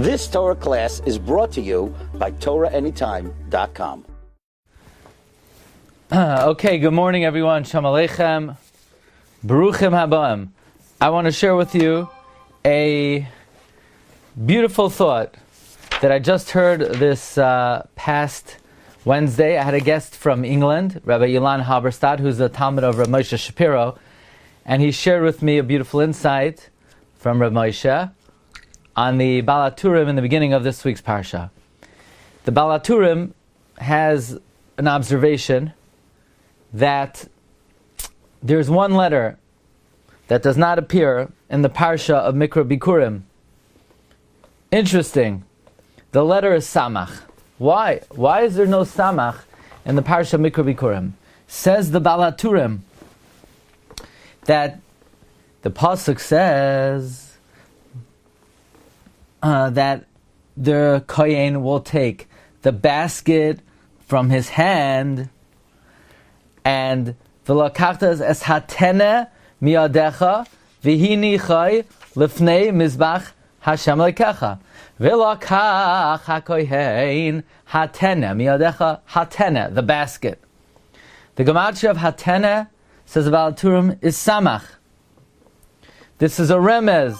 This Torah class is brought to you by TorahAnytime.com. Okay, good morning everyone. Shalom Aleichem. Baruchim Habaim. I want to share with you a beautiful thought that I just heard this past Wednesday. I had a guest from England, Rabbi Ilan Haberstad, who's the Talmud of Rabbi Moshe Shapiro, and he shared with me a beautiful insight from Rabbi Moshe on the Baal HaTurim in the beginning of this week's Parsha. The Baal HaTurim has an observation that there's one letter that does not appear in the Parsha of Mikra Bikurim. Interesting. The letter is Samach. Why? Why is there no Samach in the Parsha of Mikra Bikurim? Says the Baal HaTurim that the Pasuk says that the Kohen will take the basket from his hand and v'lakachtas es hatene miyadecha v'hinichai lifnei mizbach Hashem lekecha v'lakach hakohen hatene miyadecha hatene, the basket. The gematria of hatene, says about Turim, is samach. This is a remez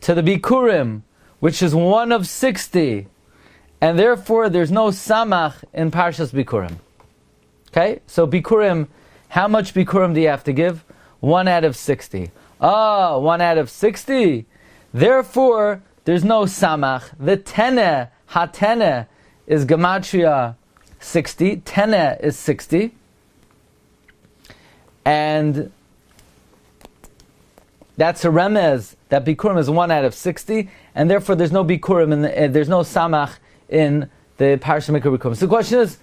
to the bikurim, which is one of 60, and therefore there's no samach in Parshas Bikurim. Okay, so Bikurim, how much Bikurim do you have to give? 1 out of 60. 1 out of 60. Therefore, there's no samach. The tene, hatene, is gematria 60. Tene is 60. And that's a remez that Bikurim is 1 out of 60, and therefore there's no Bikurim, there's no Samach in the Parsha Mikra Bikurim. So the question is,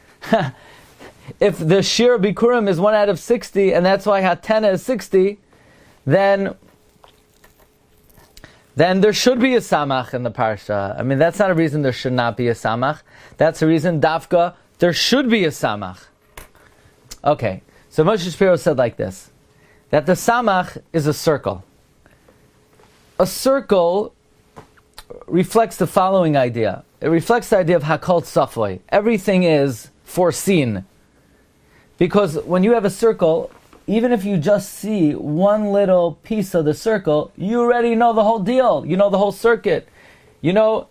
if the Shiur Bikurim is 1 out of 60, and that's why Hatena is 60, then there should be a Samach in the Parsha. I mean, that's not a reason there should not be a Samach. That's a reason, Dafka, there should be a Samach. Okay, so Moshe Shapiro said like this, that the Samach is a circle. A circle reflects the following idea. It reflects the idea of Hakol Tzafoi. Everything is foreseen. Because when you have a circle, even if you just see one little piece of the circle, you already know the whole deal. You know the whole circuit. You know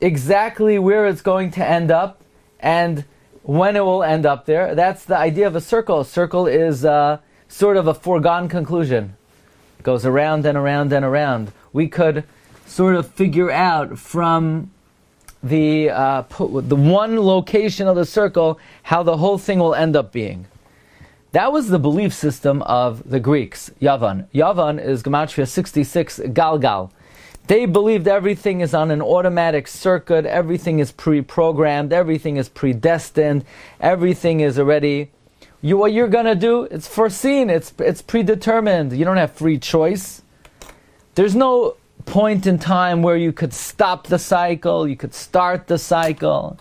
exactly where it's going to end up and when it will end up there. That's the idea of a circle. A circle is sort of a foregone conclusion. It goes around and around and around. We could sort of figure out from the one location of the circle how the whole thing will end up being. That was the belief system of the Greeks, Yavan. Yavan is gematria 66 Galgal. They believed everything is on an automatic circuit, everything is pre-programmed, everything is predestined, everything is already... what you're going to do, it's foreseen, it's predetermined. You don't have free choice. There's no point in time where you could stop the cycle, you could start the cycle.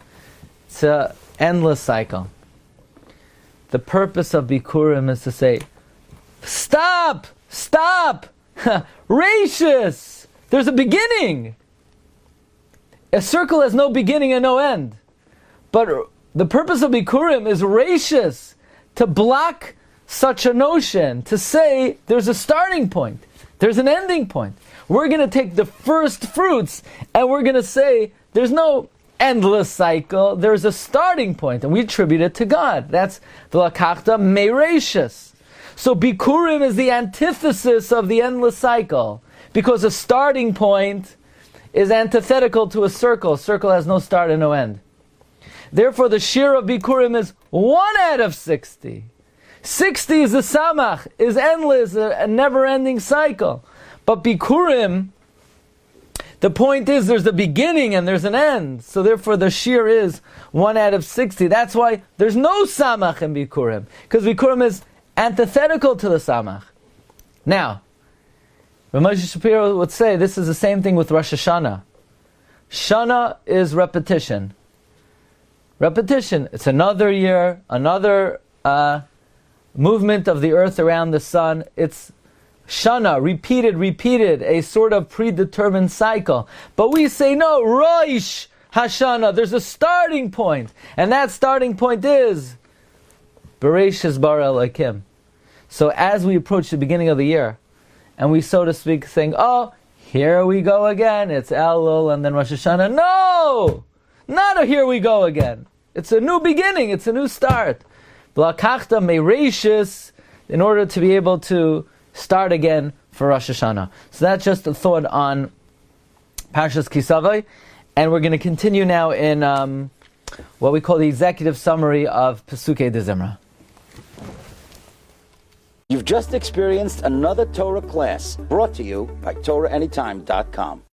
It's an endless cycle. The purpose of Bikurim is to say, stop! Ratius! There's a beginning! A circle has no beginning and no end. But the purpose of Bikurim is ratius, to block such a notion, to say there's a starting point, there's an ending point. We're going to take the first fruits and we're going to say there's no endless cycle, there's a starting point, and we attribute it to God. That's v'lakachta meirashus. So Bikurim is the antithesis of the endless cycle, because a starting point is antithetical to a circle. A circle has no start and no end. Therefore, the Shiur of Bikurim is 1 out of 60. 60 is the Samach, is endless, a never-ending cycle. But Bikurim, the point is there's a beginning and there's an end. So therefore, the Shiur is 1 out of 60. That's why there's no Samach in Bikurim, because Bikurim is antithetical to the Samach. Now, Rabbi Moshe Shapiro would say this is the same thing with Rosh Hashanah. Shana is repetition. Repetition. It's another year, another movement of the earth around the sun. It's Shana, repeated, a sort of predetermined cycle. But we say no, Rosh Hashana, there's a starting point. And that starting point is Bereshis bara Elokim. So as we approach the beginning of the year, and we, so to speak, think, oh, here we go again, it's Elul and then Rosh Hashanah. No! Not a here we go again. It's a new beginning, it's a new start. Blakachta mereishis, in order to be able to start again for Rosh Hashanah. So that's just a thought on Parshas Kisavai, and we're going to continue now in what we call the executive summary of Pesukei de Zimra. You've just experienced another Torah class brought to you by TorahAnytime.com.